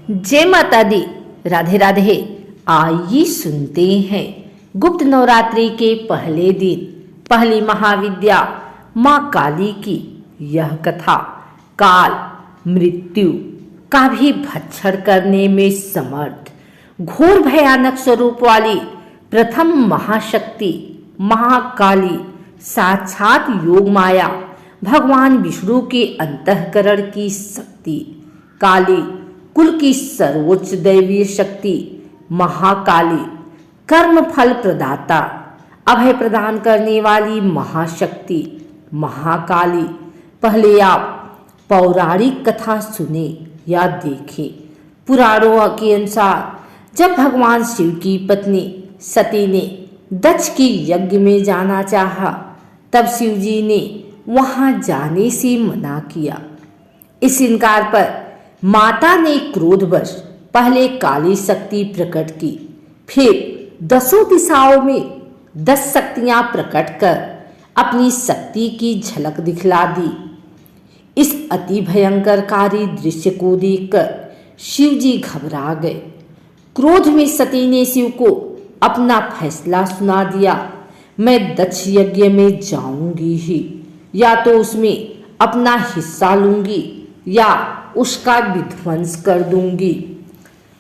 जय माता दी। राधे राधे। आइए सुनते हैं गुप्त नवरात्रि के पहले दिन पहली महाविद्या माँ काली की यह कथा। काल मृत्यु का भी भक्षण करने में समर्थ घोर भयानक स्वरूप वाली प्रथम महाशक्ति महाकाली साक्षात योग माया भगवान विष्णु के अंतःकरण की शक्ति। काली कुल की सर्वोच्च दैवीय शक्ति महाकाली कर्म फल प्रदाता अभय प्रदान करने वाली महाशक्ति महाकाली। पहले आप पौराणिक कथा सुने या देखें। पुराणों के अनुसार जब भगवान शिव की पत्नी सती ने दक्ष की यज्ञ में जाना चाहा, तब शिव जी ने वहां जाने से मना किया। इस इनकार पर माता ने क्रोधवश पहले काली शक्ति प्रकट की, फिर दसों दिशाओं में 10 शक्तियां प्रकट कर अपनी शक्ति की झलक दिखला दी। इस अति भयंकरकारी दृश्य को देखकर शिव जी घबरा गए। क्रोध में सती ने शिव को अपना फैसला सुना दिया। मैं दक्ष यज्ञ में जाऊंगी ही, या तो उसमें अपना हिस्सा लूंगी या उसका विध्वंस कर दूंगी।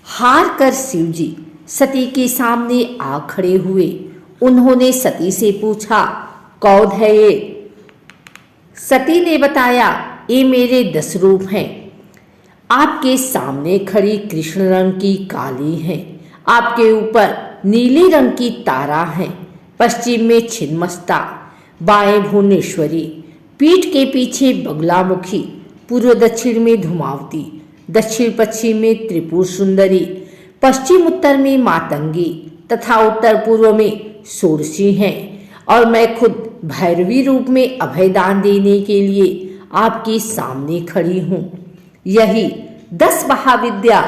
हार कर शिव जी सती के सामने आ खड़े हुए। उन्होंने सती से पूछा, कौन है ये? सती ने बताया, ये मेरे 10 रूप हैं। आपके सामने खड़ी कृष्ण रंग की काली है, आपके ऊपर नीले रंग की तारा है, पश्चिम में छिन्नमस्ता, बाएं भुवनेश्वरी, पीठ के पीछे बगलामुखी, पूर्व दक्षिण में धूमावती, दक्षिण पश्चिम में त्रिपुर सुंदरी, पश्चिम उत्तर में मातंगी तथा उत्तर पूर्व में षोडशी हैं। और मैं खुद भैरवी रूप में अभयदान देने के लिए आपके सामने खड़ी हूँ। यही 10 महाविद्या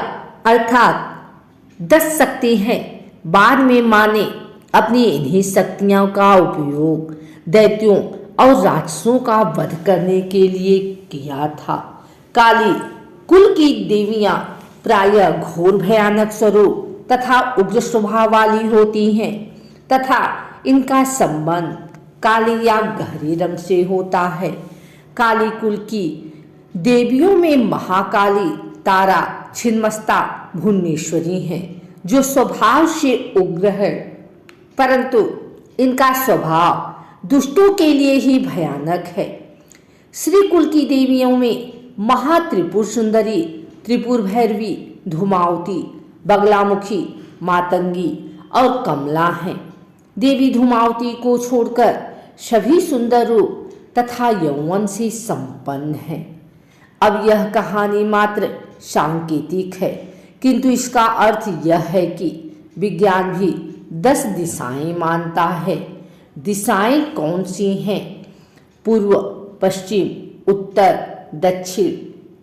अर्थात 10 शक्ति हैं। बाद में माँ ने अपनी इन्हीं शक्तियों का उपयोग दैत्यों और राक्षसों का वध करने के लिए किया था। काली कुल की देवियां प्रायः घोर भयानक स्वरूप तथा उग्र स्वभाव वाली होती हैं तथा इनका संबंध काली या गहरे रंग से होता है। काली कुल की देवियों में महाकाली, तारा, छिन्नमस्ता, भुवनेश्वरी हैं, जो स्वभाव से उग्र है, परंतु इनका स्वभाव दुष्टों के लिए ही भयानक है। श्री कुल की देवियों में महात्रिपुर सुंदरी, त्रिपुर भैरवी, धूमावती, बगलामुखी, मातंगी और कमला हैं। देवी धूमावती को छोड़कर सभी सुंदर रूप तथा यौवन से संपन्न है। अब यह कहानी मात्र सांकेतिक है, किंतु इसका अर्थ यह है कि विज्ञान भी 10 दिशाएं मानता है। दिशाएं कौन सी हैं? पूर्व, पश्चिम, उत्तर, दक्षिण,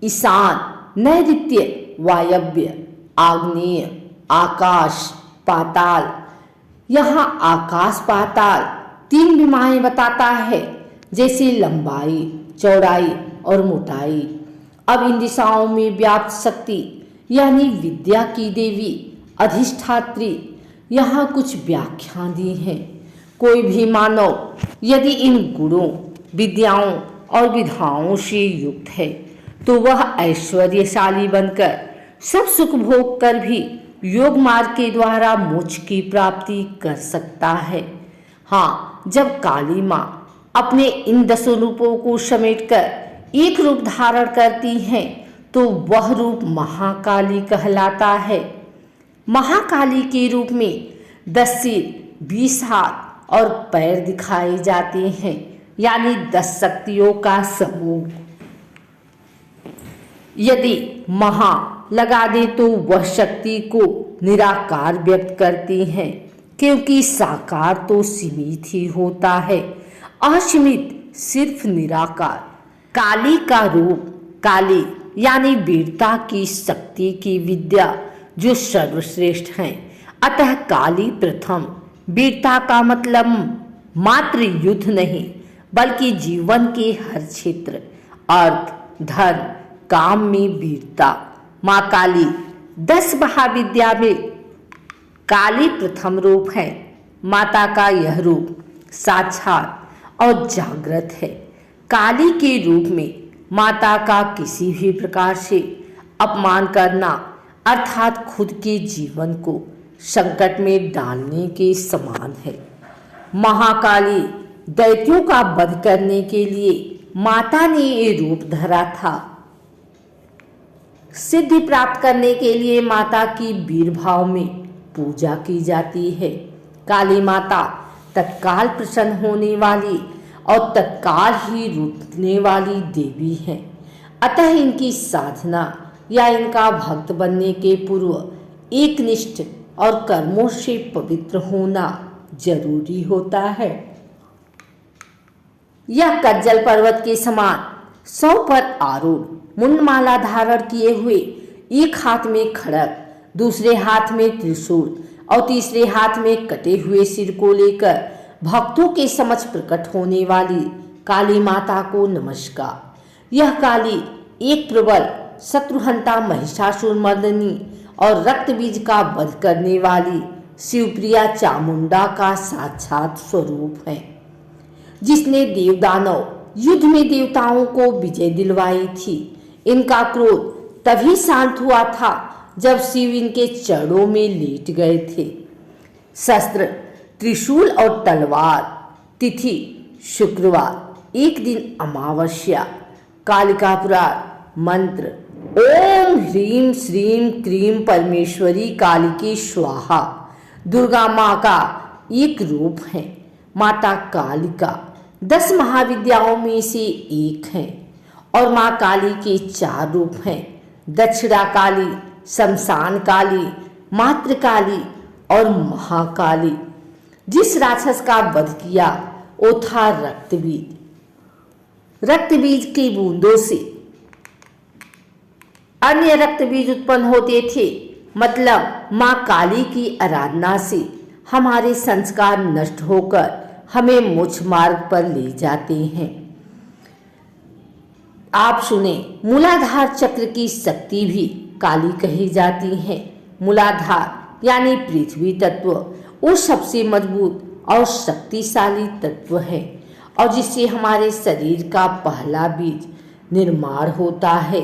ईशान, नैऋत्य, वायव्य, आग्नेय, आकाश, पाताल। यहाँ आकाश पाताल 3 विमाएं बताता है, जैसे लंबाई, चौड़ाई और मोटाई। अब इन दिशाओं में व्याप्त शक्ति यानी विद्या की देवी अधिष्ठात्री यहाँ कुछ व्याख्या दी हैं। कोई भी मानव यदि इन गुणों, विद्याओं और विधाओं से युक्त है तो वह ऐश्वर्यशाली बनकर सब सुख भोग कर भी योग मार्ग के द्वारा मोक्ष की प्राप्ति कर सकता है। हाँ, जब काली माँ अपने इन 10 रूपों को समेटकर एक रूप धारण करती हैं तो वह रूप महाकाली कहलाता है। महाकाली के रूप में 10 सिर, 20 हाथ और पैर दिखाए जाते हैं, यानी 10 शक्तियों का समूह। यदि महा लगा दे तो वह शक्ति को निराकार व्यक्त करती हैं, क्योंकि साकार तो सीमित ही होता है, असीमित सिर्फ निराकार। काली का रूप काली यानी वीरता की शक्ति की विद्या जो सर्वश्रेष्ठ है, अतः काली प्रथम। वीरता का मतलब मात्र युद्ध नहीं, बल्कि जीवन के हर क्षेत्र, अर्थ, धन, काम में वीरता। माँ काली 10 महाविद्या में काली प्रथम रूप है। माता का यह रूप साक्षात और जागृत है। काली के रूप में माता का किसी भी प्रकार से अपमान करना अर्थात खुद के जीवन को संकट में डालने के समान है। महाकाली दैत्यों का वध करने के लिए माता ने ये रूप धरा था। सिद्धि प्राप्त करने के लिए माता की वीर भाव में पूजा की जाती है। काली माता तत्काल प्रसन्न होने वाली और तत्काल ही रूठने वाली देवी है। अतः इनकी साधना या इनका भक्त बनने के पूर्व एकनिष्ठ और कर्मों से पवित्र होना जरूरी होता है। यह कज्जल पर्वत के समान 100 पर आरूढ़ मुंडमाला धारण किए हुए, एक हाथ में खड़ग, दूसरे हाथ में त्रिशूल और तीसरे हाथ में कटे हुए सिर को लेकर भक्तों के समक्ष प्रकट होने वाली काली माता को नमस्कार। यह काली एक प्रबल शत्रुहंता महिषासुर मर्दिनी और रक्त बीज का वध करने वाली शिवप्रिया चामुंडा का साक्षात स्वरूप है, जिसने देवदानव युद्ध में देवताओं को विजय दिलवाई थी। इनका क्रोध तभी शांत हुआ था जब शिव इनके चरणों में लेट गए थे। शस्त्र त्रिशूल और तलवार। तिथि शुक्रवार। एक दिन अमावस्या। कालिका पुराण मंत्र ओम ह्रीम श्रीम क्रीम परमेश्वरी कालिकी स्वाहा। दुर्गा माँ का एक रूप है। माता कालिका 10 महाविद्याओं में से एक है और माँ काली के 4 रूप हैं। दक्षिणा काली, शमशान काली, मातृकाली और महाकाली। जिस राक्षस का वध किया वो था रक्तबीज। रक्तबीज की बूंदों से अन्य रक्तबीज उत्पन्न होते थे। मतलब माँ काली की आराधना से हमारे संस्कार नष्ट होकर हमें मोक्ष मार्ग पर ले जाते हैं। आप सुने, मूलाधार चक्र की शक्ति भी काली कही जाती है। मूलाधार यानी पृथ्वी तत्व वो सबसे मजबूत और शक्तिशाली तत्व है और जिससे हमारे शरीर का पहला बीज निर्माण होता है।